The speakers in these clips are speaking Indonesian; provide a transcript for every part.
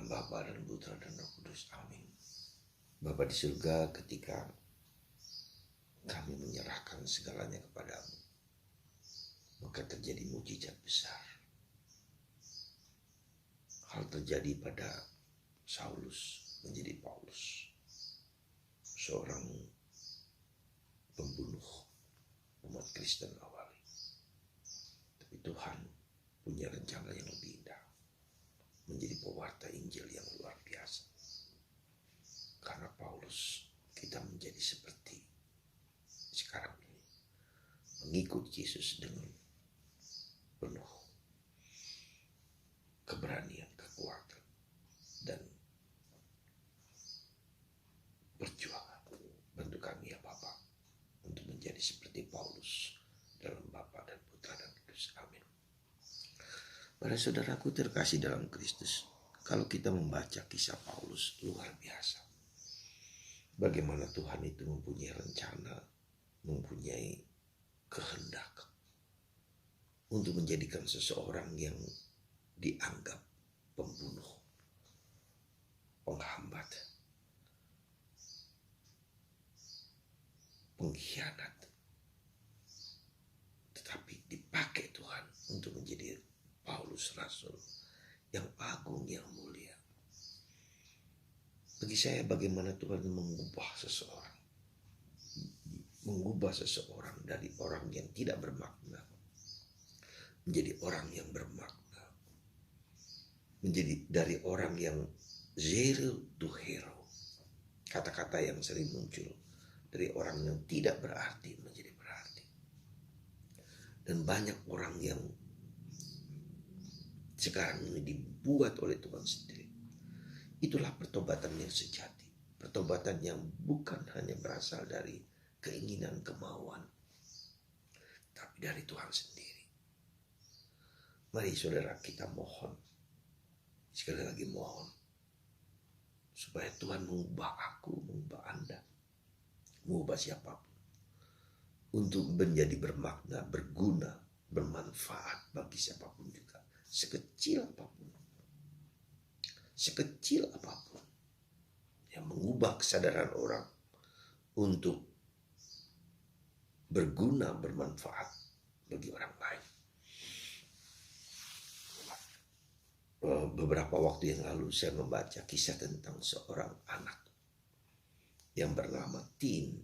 Dalam Bapa dan Putra dan Roh Kudus. Amin. Bapa di surga, ketika kami menyerahkan segalanya kepadamu, maka terjadi mukjizat besar. Hal terjadi pada Saulus menjadi Paulus, seorang pembunuh umat Kristen awali. Tapi Tuhan punya rencana yang lebih indah, menjadi pewarta Injil yang luar biasa. Karena Paulus, kita menjadi seperti sekarang ini, mengikut Yesus dengan penuh keberanian, kekuatan, dan perjuangan. Bantu kami ya Bapa, untuk menjadi seperti Paulus dalam Bapa dan Putra dan Kudus. Amin. Para saudaraku terkasih dalam Kristus, kalau kita membaca kisah Paulus, luar biasa. Bagaimana Tuhan itu mempunyai rencana, mempunyai kehendak untuk menjadikan seseorang yang dianggap pembunuh, penghambat, pengkhianat, tetapi dipakai Tuhan untuk menjadi Paulus Rasul yang agung, yang mulia. Bagi saya, bagaimana Tuhan mengubah seseorang dari orang yang tidak bermakna menjadi orang yang bermakna, menjadi dari orang yang zero to hero, kata-kata yang sering muncul, dari orang yang tidak berarti menjadi berarti. Dan banyak orang yang sekarang ini dibuat oleh Tuhan sendiri. Itulah pertobatan yang sejati. Pertobatan yang bukan hanya berasal dari keinginan, kemauan, tapi dari Tuhan sendiri. Mari saudara, kita mohon, sekali lagi mohon, supaya Tuhan mengubah aku, mengubah Anda, mengubah siapapun, untuk menjadi bermakna, berguna, bermanfaat bagi siapapun juga. Sekecil apapun yang mengubah kesadaran orang untuk berguna, bermanfaat bagi orang lain. Beberapa waktu yang lalu saya membaca kisah tentang seorang anak yang bernama Tien,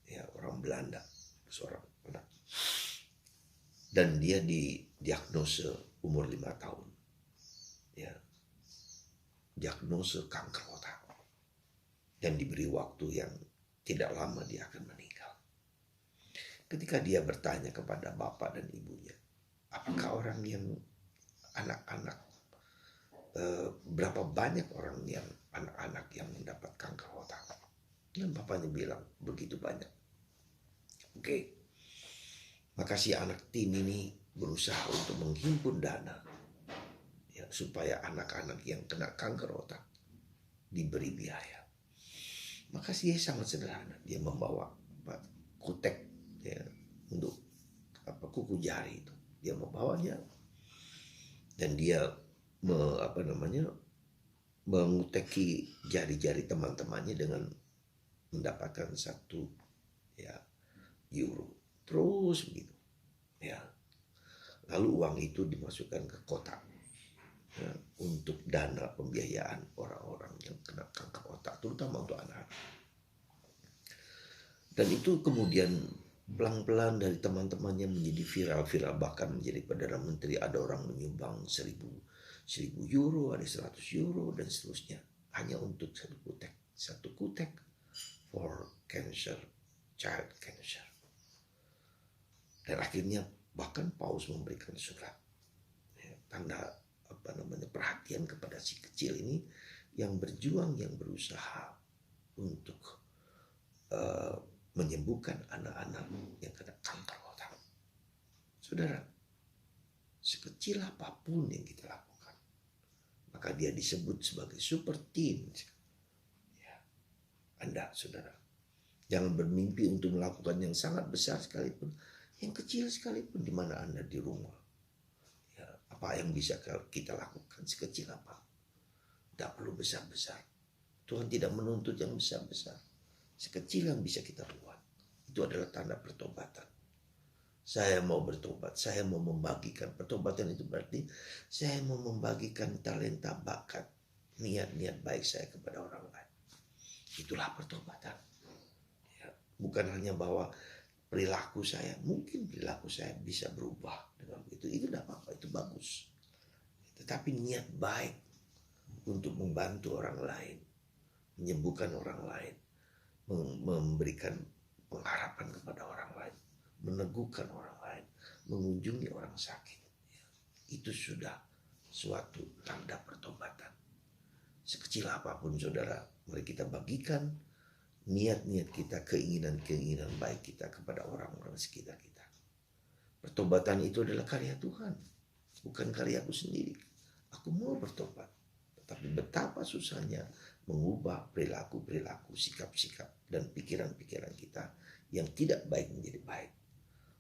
ya, orang Belanda, seorang anak, dan dia didiagnosa umur 5 tahun, ya, diagnosa kanker otak, dan diberi waktu yang tidak lama dia akan meninggal. Ketika dia bertanya kepada bapak dan ibunya, apakah orang yang anak-anak, berapa banyak orang yang anak-anak yang mendapat kanker otak? Dan bapaknya bilang, begitu banyak. Oke. Maka si anak Tien ini berusaha untuk menghimpun dana, ya, supaya anak-anak yang kena kanker otak diberi biaya. Maka dia sangat sederhana. Dia membawa kutek, ya, untuk kuku jari itu. Dia membawanya dan dia menguteki jari-jari teman-temannya dengan mendapatkan 1 euro. Terus begitu, ya. Lalu uang itu dimasukkan ke kotak, ya, untuk dana pembiayaan orang-orang yang kena kanker otak, terutama untuk anak-anak. Dan itu kemudian pelan-pelan dari teman-temannya menjadi viral, bahkan menjadi Perdana Menteri. Ada orang menyumbang 1000 euro, ada 100 euro, dan seterusnya, hanya untuk satu kutek for cancer, child cancer. Dan akhirnya bahkan Paus memberikan surat, ya, tanda perhatian kepada si kecil ini yang berjuang, yang berusaha untuk menyembuhkan anak-anak yang kena kanker otak. Saudara, sekecil apapun yang kita lakukan, maka dia disebut sebagai super teen. Ya, Anda, saudara, jangan bermimpi untuk melakukan yang sangat besar sekalipun, yang kecil sekalipun. Di mana Anda di rumah, ya, apa yang bisa kita lakukan sekecil apa? Tidak perlu besar-besar. Tuhan tidak menuntut yang besar-besar. Sekecil yang bisa kita buat. Itu adalah tanda pertobatan. Saya mau bertobat, saya mau membagikan. Pertobatan itu berarti saya mau membagikan talenta, bakat, niat-niat baik saya kepada orang lain. Itulah pertobatan. Ya, bukan hanya bahwa perilaku saya, mungkin perilaku saya bisa berubah dengan begitu. Itu tidak apa-apa, itu bagus. Tetapi niat baik untuk membantu orang lain, menyembuhkan orang lain, memberikan pengharapan kepada orang lain, meneguhkan orang lain, mengunjungi orang sakit. Itu sudah suatu tanda pertobatan. Sekecil apapun saudara, mari kita bagikan niat-niat kita, keinginan-keinginan baik kita kepada orang-orang sekitar kita. Pertobatan itu adalah karya Tuhan, bukan karyaku sendiri. Aku mau bertobat, tetapi betapa susahnya mengubah perilaku-perilaku, sikap-sikap, dan pikiran-pikiran kita yang tidak baik menjadi baik.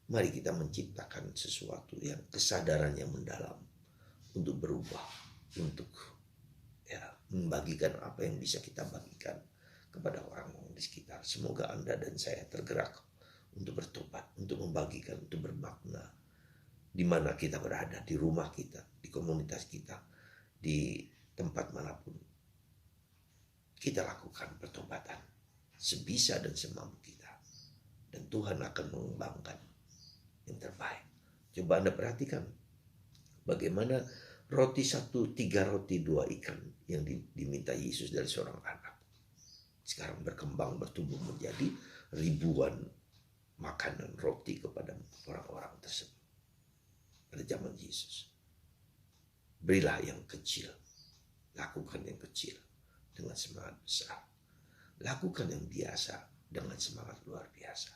Mari kita menciptakan sesuatu yang kesadaran yang mendalam untuk berubah, untuk membagikan apa yang bisa kita bagikan kepada orang-orang di sekitar. Semoga Anda dan saya tergerak untuk bertobat, untuk membagikan, untuk bermakna di mana kita berada, di rumah kita, di komunitas kita, di tempat manapun. Kita lakukan pertobatan sebisa dan semampu kita. Dan Tuhan akan mengembangkan yang terbaik. Coba Anda perhatikan bagaimana roti 1, 3 roti 2 ikan yang diminta Yesus dari seorang anak. Sekarang berkembang, bertumbuh menjadi ribuan makanan roti kepada orang-orang tersebut. Pada zaman Yesus. Berilah yang kecil. Lakukan yang kecil dengan semangat besar. Lakukan yang biasa dengan semangat luar biasa.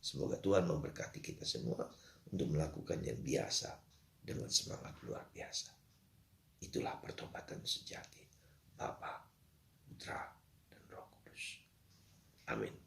Semoga Tuhan memberkati kita semua untuk melakukan yang biasa dengan semangat luar biasa. Itulah pertobatan sejati Bapa, Putra, dan Roh Kudus. Amin.